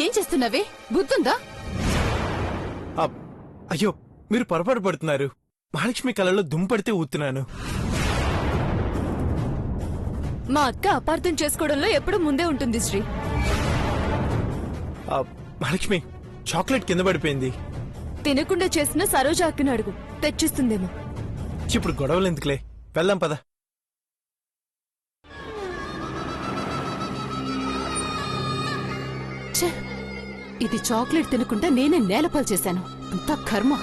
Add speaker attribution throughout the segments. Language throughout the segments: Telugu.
Speaker 1: ఏం చేస్తున్నావే? బుద్ధుందా?
Speaker 2: అయ్యో, మీరు పొరపాటు పడుతున్నారు. మహాలక్ష్మి కళలో దుంపడితే ఊతున్నాను.
Speaker 1: మా అక్క అపార్థం చేసుకోవడంలో ఎప్పుడు ముందే ఉంటుంది శ్రీ.
Speaker 2: మహాలక్ష్మి, చాక్లెట్ కింద పడిపోయింది.
Speaker 1: తినకుండా చేసిన సరోజ అక్కని అడుగు, తెచ్చిస్తుందేమో.
Speaker 2: ఇప్పుడు గొడవలు ఎందుకులే, వెళ్దాం పద.
Speaker 1: ఇది చాక్లెట్ తినకుండా నేనే నేలపాలు చేశాను. అంతా కర్మ.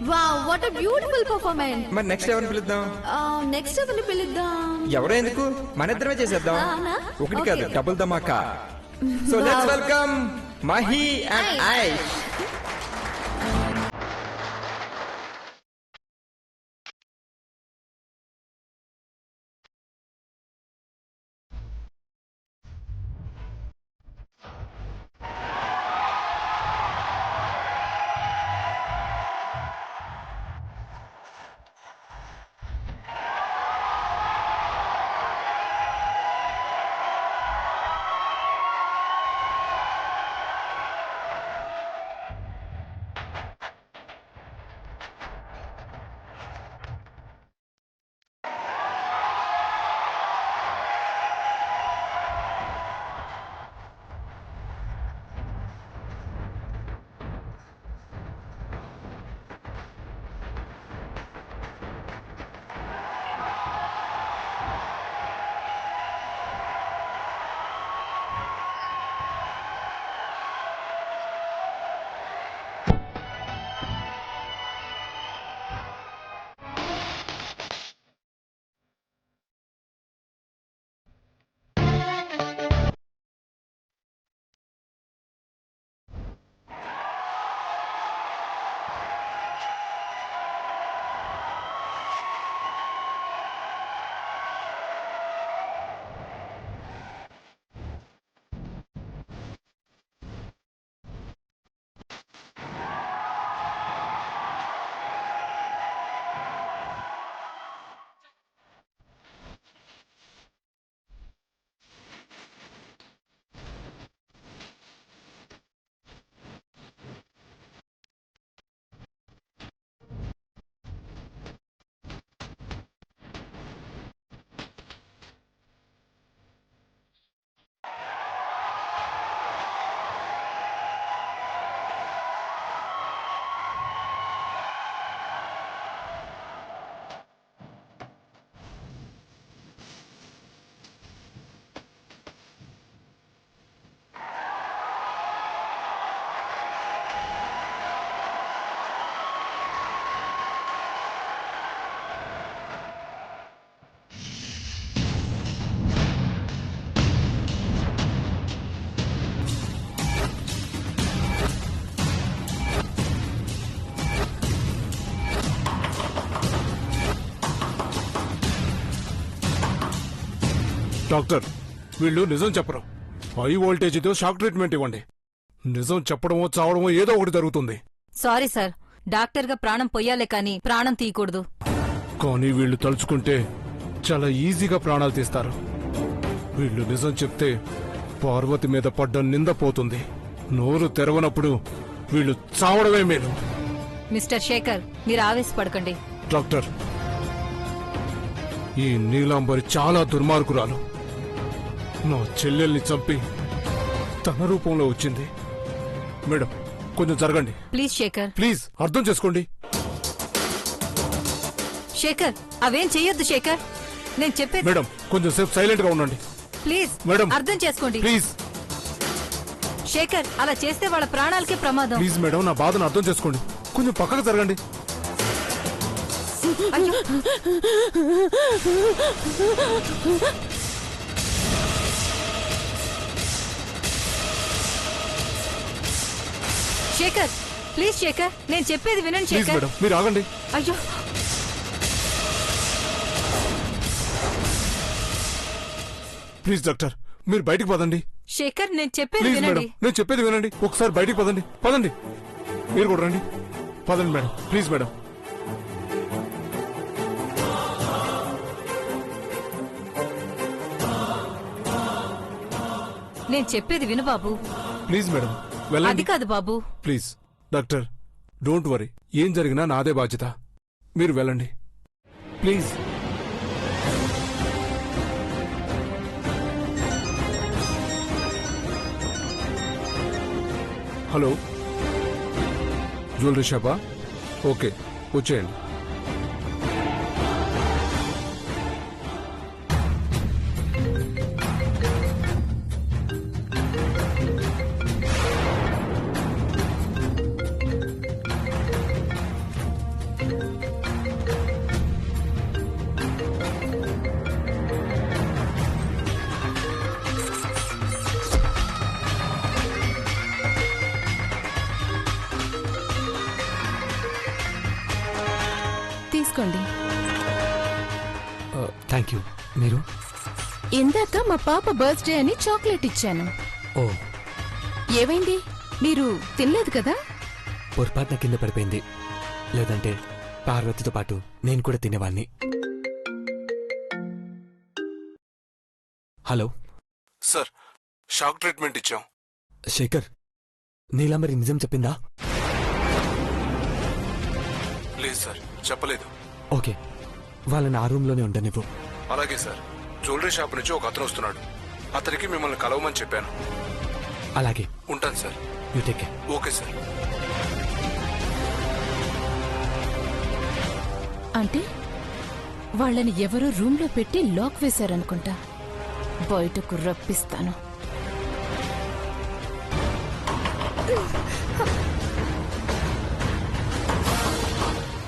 Speaker 3: Wow, what a beautiful performance.
Speaker 4: మరి నెక్స్ట్ ఎవరిని పిలుద్దాం?
Speaker 3: నెక్స్ట్ ఎవరిని పిలుద్దాం?
Speaker 4: ఎవరో ఎందుకు, మన ఇద్దరమే చేసేద్దాం.
Speaker 3: అవునా?
Speaker 4: ఒకటి కాదు, డబుల్ ధమాకా. So let's welcome Mahi and Aish.
Speaker 5: Doctor, వీళ్ళు నిజం చెప్పరు. హై వోల్టేజ్తో షాక్ ట్రీట్మెంట్ ఇవ్వండి. నిజం చెప్పడమో చావడమో ఏదో ఒకటి జరుగుతుంది.
Speaker 6: సారీ సార్, డాక్టర్గా ప్రాణం పొయ్యాలే కానీ ప్రాణం తీయకూడదు.
Speaker 5: కానీ వీళ్ళు తలుచుకుంటే చాలా ఈజీగా ప్రాణాలు తీస్తారు. వీళ్ళు నిజం చెప్తే పార్వతి మీద పడ్డ నింద పోతుంది. నోరు తెరవనప్పుడు వీళ్ళు చావడమే మేలు.
Speaker 6: మిస్టర్ శేఖర్, మీరు ఆవేశపడకండి.
Speaker 5: డాక్టర్, ఈ నీలాంబరి చాలా దుర్మార్గురాలు. నా చెల్లెల్ని చంపి తన రూపంలో వచ్చింది. మేడం, కొంచెం జరగండి
Speaker 6: ప్లీజ్. శేఖర్,
Speaker 5: ప్లీజ్ అర్థం చేసుకోండి.
Speaker 6: శేఖర్, అవేం చెయ్యొద్దు శేఖర్, నేను చెప్పేది.
Speaker 5: మేడం, కొంచెం సేపు సైలెంట్ గా ఉండండి
Speaker 6: ప్లీజ్.
Speaker 5: మేడం,
Speaker 6: అర్థం చేసుకోండి
Speaker 5: ప్లీజ్.
Speaker 6: శేఖర్, అలా చేస్తే వాళ్ళ ప్రాణాలకే ప్రమాదం.
Speaker 5: ప్లీజ్ మేడం, నా బాధను అర్థం చేసుకోండి. కొంచెం పక్కకు జరగండి.
Speaker 6: అయ్యో. శేఖర్, ప్లీజ్ శేఖర్, నేను చెప్పేది వినండి
Speaker 5: ప్లీజ్
Speaker 6: శేఖర్.
Speaker 5: మేడం, మీరు ఆగండి.
Speaker 6: అయ్యో.
Speaker 5: ప్లీజ్ డాక్టర్, మీరు బయటికి పదండి.
Speaker 6: శేఖర్, నేను చెప్పేది
Speaker 5: ప్లీజ్ మేడం,
Speaker 6: వినండి.
Speaker 5: నేను చెప్పేది వినండి. ఒకసారి బయటికి పదండి. పదండి, మీరు కూడా రండి. పదండి మేడం, ప్లీజ్ మేడం.
Speaker 6: నేను చెప్పేది విను బాబు.
Speaker 5: ప్లీజ్ మేడం
Speaker 6: అది
Speaker 5: వెళ్ళండి.
Speaker 6: కాదు బాబు.
Speaker 5: ప్లీజ్ డాక్టర్ డోంట్ వరీ, ఏం జరిగినా నాదే బాధ్యత. మీరు వెళ్ళండి ప్లీజ్. హలో, జ్యువెలరీ షాపా? ఓకే, వచ్చేయండి.
Speaker 1: తీసుకోండి.
Speaker 7: Thank you. మీరు?
Speaker 1: ఇందాక మా పాప బర్త్డే అని చాక్లెట్ ఇచ్చాను.
Speaker 7: ఓ,
Speaker 1: ఏమైంది? మీరు తినలేదు కదా?
Speaker 7: పొరపాటున కింద పడిపోయింది. లేదంటే పార్వతితో పాటు నేను కూడా తినేవాణ్ణి. హలో
Speaker 5: సార్, షాక్ ట్రీట్మెంట్ ఇచ్చాం.
Speaker 7: శేఖర్, నీలా మరి నిజం చెప్పిందా?
Speaker 5: లేదు సార్, చెప్పలేదు.
Speaker 7: ఓకే, వాళ్ళని ఆ రూమ్లోనే ఉండనివ్వు.
Speaker 5: అలాగే సార్. జ్యువెలరీ షాప్ నుంచి ఒక అతను వస్తున్నాడు. అతనికి మిమ్మల్ని కలవమని చెప్పాను.
Speaker 7: అలాగే,
Speaker 5: ఉంటాను sir.
Speaker 7: You take care.
Speaker 5: Okay sir.
Speaker 1: అంటే వాళ్ళని ఎవరో రూమ్లో పెట్టి లాక్ వేశారనుకుంటా. బయటకు రప్పిస్తాను.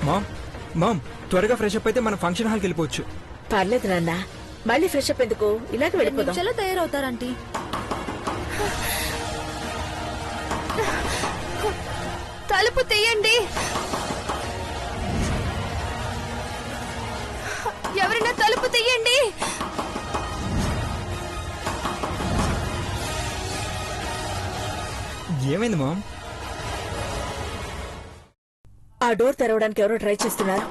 Speaker 4: మామ్ మామ్, త్వరగా ఫ్రెష్ అప్ అయితే మనం ఫంక్షన్ హాల్కి వెళ్ళిపోవచ్చు.
Speaker 8: పర్లేదు నాన్న, మళ్ళీ ఫ్రెష్ అప్ ఎందుకు? ఇలాగ వెళ్ళిపోదాం.
Speaker 3: నిమిషాల్లో తయారవుతారంటీ.
Speaker 1: తలుపు తీయండి. ఎవరైనా తలుపు తీయండి.
Speaker 4: ఏమైంది మామ్?
Speaker 8: ఆ డోర్ తెరవడానికి ఎవరో ట్రై చేస్తున్నారు.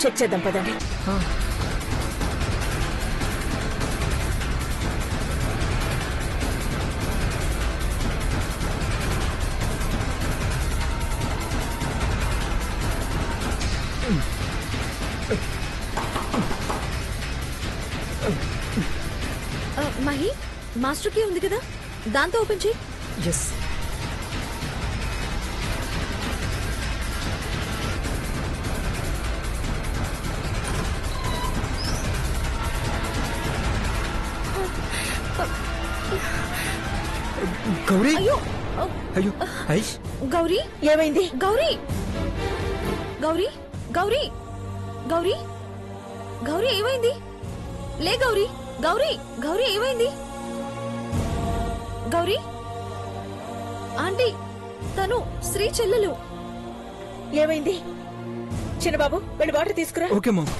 Speaker 8: చెక్ చేద్దాం పదండి.
Speaker 3: మహి, మాస్టర్ కీ ఉంది కదా, దాంతో ఓపెన్ చేయి.
Speaker 4: ఎస్. గౌరీ,
Speaker 3: అయ్యో
Speaker 4: అయ్యో ఐష్,
Speaker 3: గౌరీ,
Speaker 8: ఏమైంది?
Speaker 3: గౌరీ, గౌరీ, గౌరీ, గౌరీ, గౌరీ ఏమైంది? లే గౌరీ, గౌరీ, గౌరీ ఏమైంది? గౌరీ ఆంటీ, తను శ్రీ చెల్లెలు.
Speaker 8: ఏమైంది? చిన్నబాబు వెళ్ళి వాటర్ తీసుకురా.
Speaker 4: Okay mom.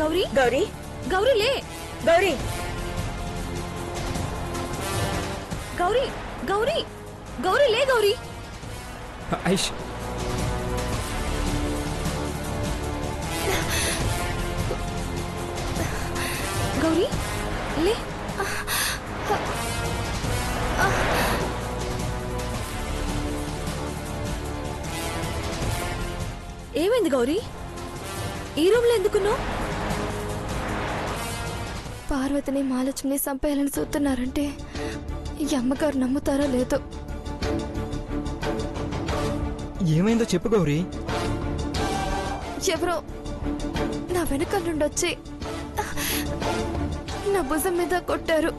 Speaker 3: గౌరీ,
Speaker 8: గౌరీ,
Speaker 3: గౌరీ లే.
Speaker 8: గౌరీ,
Speaker 3: గౌరీ, గౌరీ, గౌరీ లే. గౌరీ,
Speaker 4: ఐష్,
Speaker 3: గౌరీ లే. ఏమైంది గౌరీ? ఈ రూమ్ లో ఎందుకున్నావు?
Speaker 9: పార్వతిని మహాలక్ష్మిని చంపేయాలని చూస్తున్నారంటే ఈ అమ్మగారు నమ్ముతారో లేదో.
Speaker 4: ఏమైందో చెప్పు గౌరీ.
Speaker 9: ఎవరో నా వెనకాల నుండి వచ్చి నా భుజం మీద కొట్టారు.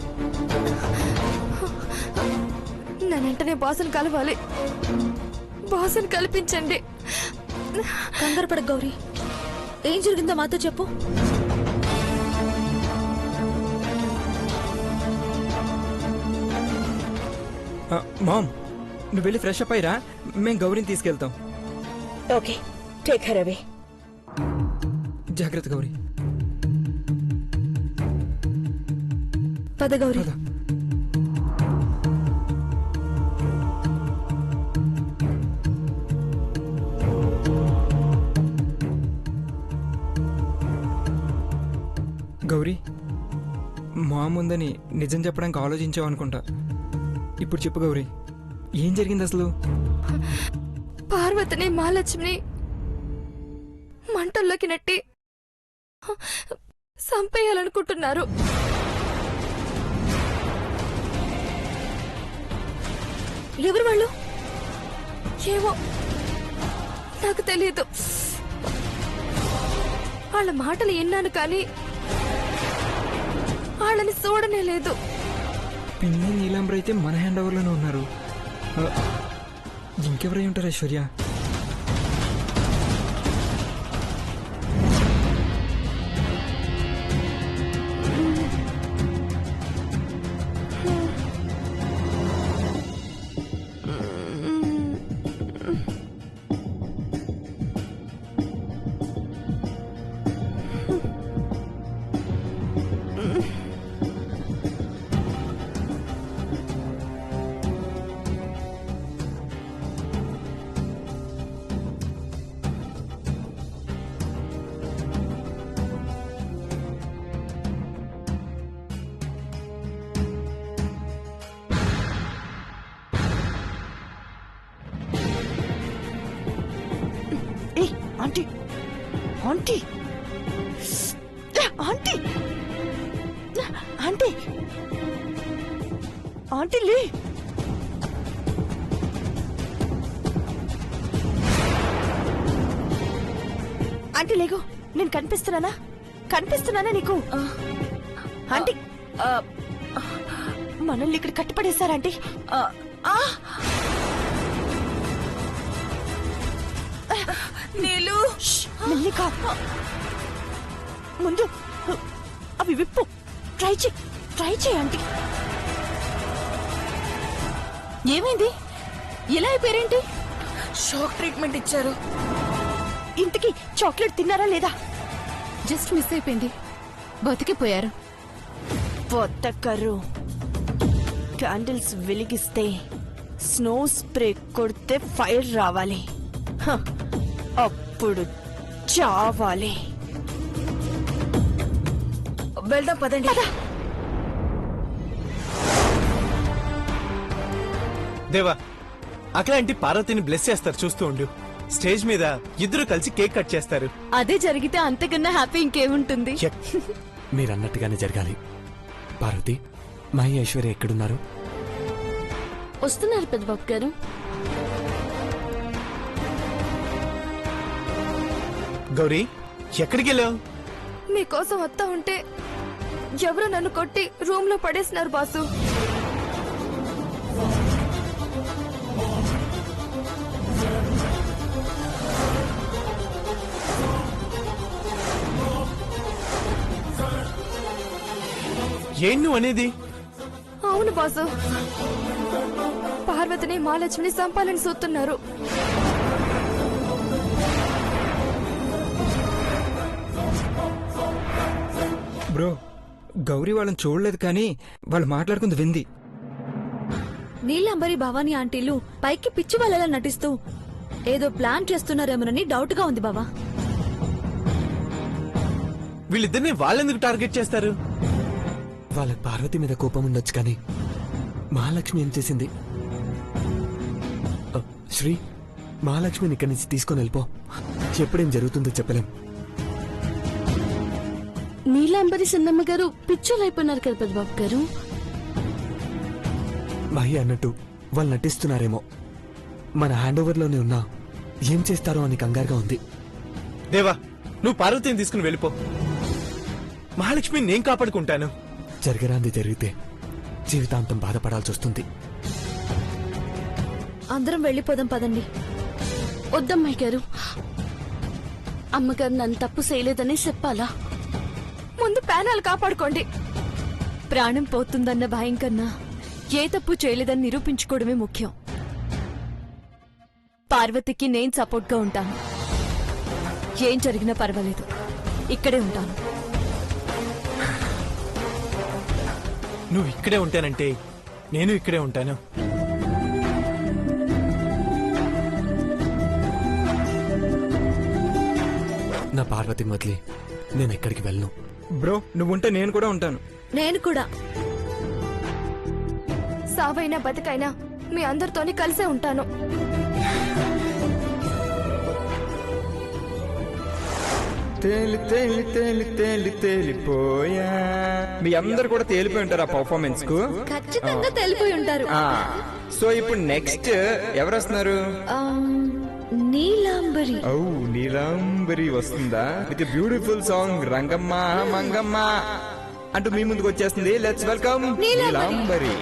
Speaker 9: నా వెంటనే బాసుని కలవాలి. బాసుని కల్పించండి.
Speaker 3: కంగారు పడ గౌరీ, ఏం జరిగిందో మాతో చెప్పు.
Speaker 4: మామ్, నువ్వు వెళ్ళి ఫ్రెష్ అప్ అయ్యిరా, మేము గౌరీని తీసుకెళ్తాం.
Speaker 8: ఓకే, టేక్ కేర్ అవే.
Speaker 4: జాగ్రత్త గౌరీ.
Speaker 3: పద గౌరీ.
Speaker 4: పద. గౌరీ, మా ముందని నిజం చెప్పడానికి ఆలోచించావు అనుకుంటా. ఇప్పుడు చెప్పు గౌరీ, ఏం జరిగింది అసలు?
Speaker 9: పార్వతిని మహాలక్ష్మిని మంటల్లోకి నెట్టి చంపేయాలనుకుంటున్నారు.
Speaker 3: ఎవరు వాళ్ళు?
Speaker 9: ఏమో నాకు తెలియదు. వాళ్ళ మాటలు విన్నాను కానీ వాళ్ళని చూడనే లేదు.
Speaker 4: పిన్ని నీలాంబర్ అయితే మన హ్యాండ్ ఓవర్లోనే ఉన్నారు. ఇంకెవరై ఉంటారు Aishwarya?
Speaker 8: Aunty aunty aunty aunty aunty లే ఆంటీ లేకు. నేను కనిపిస్తున్నానా నీకు? ఆంటీ మనల్ని ఇక్కడ కట్టిపడేశారంటీ. నీళ్ళు మెల్లిగా ముందు అవి విప్పు. ట్రై చేయండి.
Speaker 3: ఏమైంది? ఇలా అయిపోయారేంటి?
Speaker 8: షాక్ ట్రీట్మెంట్ ఇచ్చారు. ఇంతకీ చాక్లెట్ తిన్నారా లేదా?
Speaker 1: జస్ట్ మిస్ అయిపోయింది. బతికిపోయారు.
Speaker 8: బతకరు. క్యాండిల్స్ వెలిగిస్తే స్నో స్ప్రే కొడితే ఫైర్ రావాలి. హ, అప్పుడు చావాలి. వెళ్దాం పదండి.
Speaker 2: దేవా, అట్లాంటి పార్వతిని బ్లెస్ చేస్తారు, చూస్తూ ఉండు. స్టేజ్ మీద ఇద్దరు కలిసి కేక్ కట్ చేస్తారు.
Speaker 3: అదే జరిగితే అంతకన్నా హ్యాపీ ఇంకేముంటుంది?
Speaker 7: మీరన్నట్టుగానే జరగాలి. పార్వతి, మహి, ఐశ్వర్య ఎక్కడున్నారు?
Speaker 3: వస్తున్నారు పెద్దబాబు గారు.
Speaker 2: గౌరీ, ఎక్కడికి వెళ్ళావు?
Speaker 9: మీకోసం వస్తా ఉంటే ఎవరో నన్ను కొట్టి రూమ్ లో పడేసినారు బాసు.
Speaker 2: ఏం నువ్వు అనేది?
Speaker 9: అవును బాసు, పార్వతిని మహాలక్ష్మిని చంపాలని చూస్తున్నారు.
Speaker 4: బ్రో, గౌరీ వాళ్ళని చూడలేదు కానీ వాళ్ళు మాట్లాడుకుంది వింది.
Speaker 3: నీలాంబరి భవానీ ఆంటీలు పైకి పిచ్చి వాళ్ళలా నటిస్తూ ఏదో ప్లాన్ చేస్తున్నారేమోనని డౌట్ గా ఉంది బావా.
Speaker 2: వీళ్ళిద్దరిని వాళ్ళెందుకు టార్గెట్ చేస్తారు?
Speaker 7: వాళ్ళకి పార్వతి మీద కోపం ఉండొచ్చు కానీ మహాలక్ష్మి ఏం చేసింది? శ్రీ, మహాలక్ష్మిని ఇక్కడి నుంచి తీసుకొని వెళ్ళిపో. ఎప్పుడేం జరుగుతుందో చెప్పలేం.
Speaker 3: నీలాంబరి సిన్నమ్మ గారు పిచ్చోలైపోయినారు కదా పెద్దబాబు గారు.
Speaker 7: మహి అన్నట్టు వాళ్ళు నటిస్తున్నారేమో. మన హ్యాండ్ ఓవర్ లోనే ఉన్నా ఏం చేస్తారో అని కంగారుగా ఉంది.
Speaker 2: దేవా, నువ్వు పార్వతిని తీసుకుని వెళ్ళిపో. మహాలక్ష్మిని నేను కాపాడుకుంటాను.
Speaker 7: జరగరాంది జరిగితే జీవితాంతం బాధపడాల్సి వస్తుంది.
Speaker 3: అందరం వెళ్ళిపోదాం పదండి. వద్దమ్మాయి గారు, అమ్మగారు నన్ను తప్పు చేయలేదని చెప్పాలా?
Speaker 9: ముందు ప్యానాలు కాపాడుకోండి.
Speaker 3: ప్రాణం పోతుందన్న భయం కన్నా ఏ తప్పు చేయలేదని నిరూపించుకోవడమే ముఖ్యం. పార్వతికి నేను సపోర్ట్గా ఉంటాను. ఏం జరిగినా పర్వాలేదు, ఇక్కడే ఉంటాను.
Speaker 2: నువ్వు ఇక్కడే ఉంటానంటే నేను ఇక్కడే ఉంటాను.
Speaker 7: నా పార్వతి వదిలి నేను ఎక్కడికి వెళ్ళను.
Speaker 4: బ్రో, నువ్వుంటే నేను కూడా ఉంటాను.
Speaker 3: నేను కూడా.
Speaker 9: సావైనా బతికైనా మీ అందరితోని కలిసే ఉంటాను.
Speaker 4: తేలి తేలి తేలి తేలి తేలిపోయా. మీ అందరు కూడా తేలిపోయి ఉంటారు ఆ పర్ఫార్మెన్స్ కు.
Speaker 3: ఖచ్చితంగా తెలిపోయి ఉంటారు.
Speaker 4: సో ఇప్పుడు నెక్స్ట్ ఎవరు వస్తున్నారు?
Speaker 3: నీలాంబరి.
Speaker 4: ఓ నీలాంబరి వస్తుందా with beautiful song Rangamma Mangamma అంటూ మీ ముందుకు వచ్చేస్తుంది. Let's welcome Neelambari.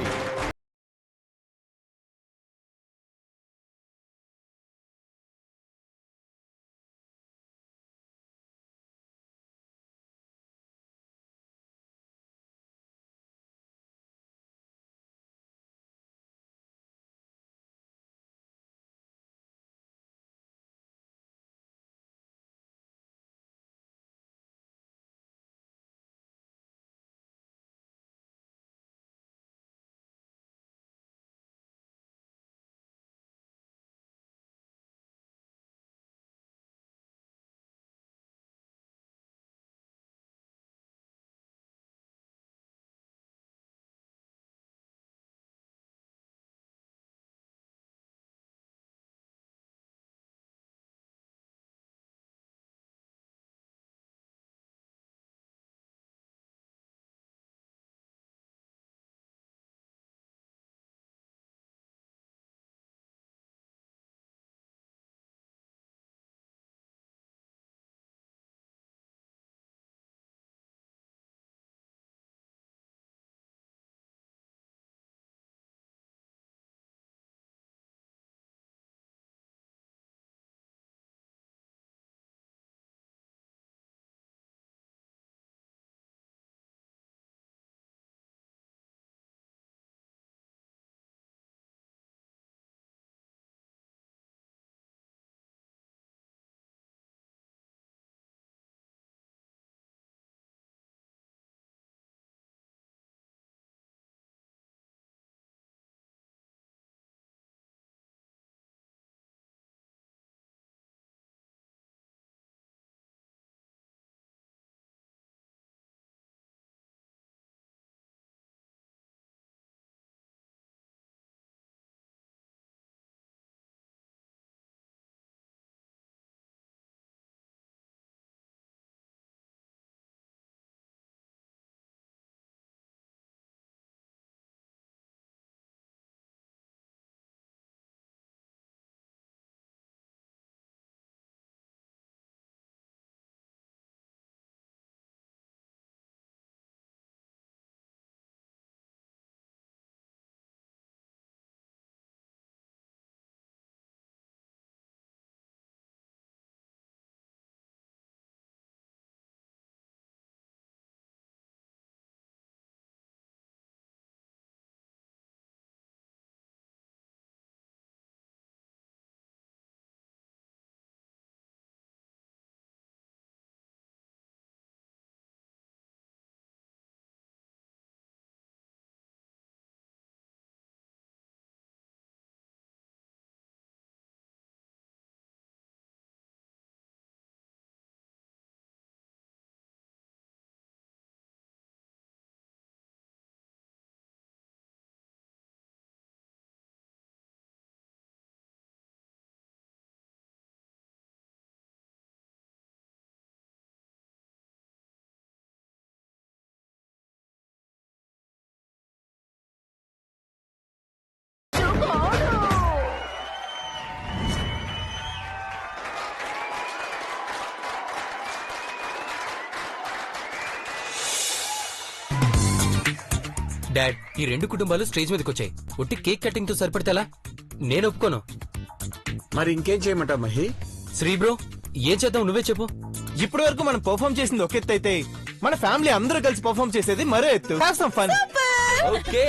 Speaker 10: డాడ్, ఈ రెండు కుటుంబాలు స్టేజ్ మీదకి వచ్చాయి. ఒట్టి కేక్ కటింగ్ తో సరిపడితేలా? నేను ఒప్పుకోను.
Speaker 11: మరి ఇంకేం చేయమంటావు మహి?
Speaker 10: శ్రీ బ్రో, ఏం చేద్దాం నువ్వే చెప్పు.
Speaker 2: ఇప్పటి వరకు మనం పర్ఫార్మ్ చేసింది ఒక ఎత్తు అయితే మన ఫ్యామిలీ అందరూ కలిసి పర్ఫార్మ్ చేసేది మరో ఎత్తు. Have some fun.
Speaker 10: ఓకే.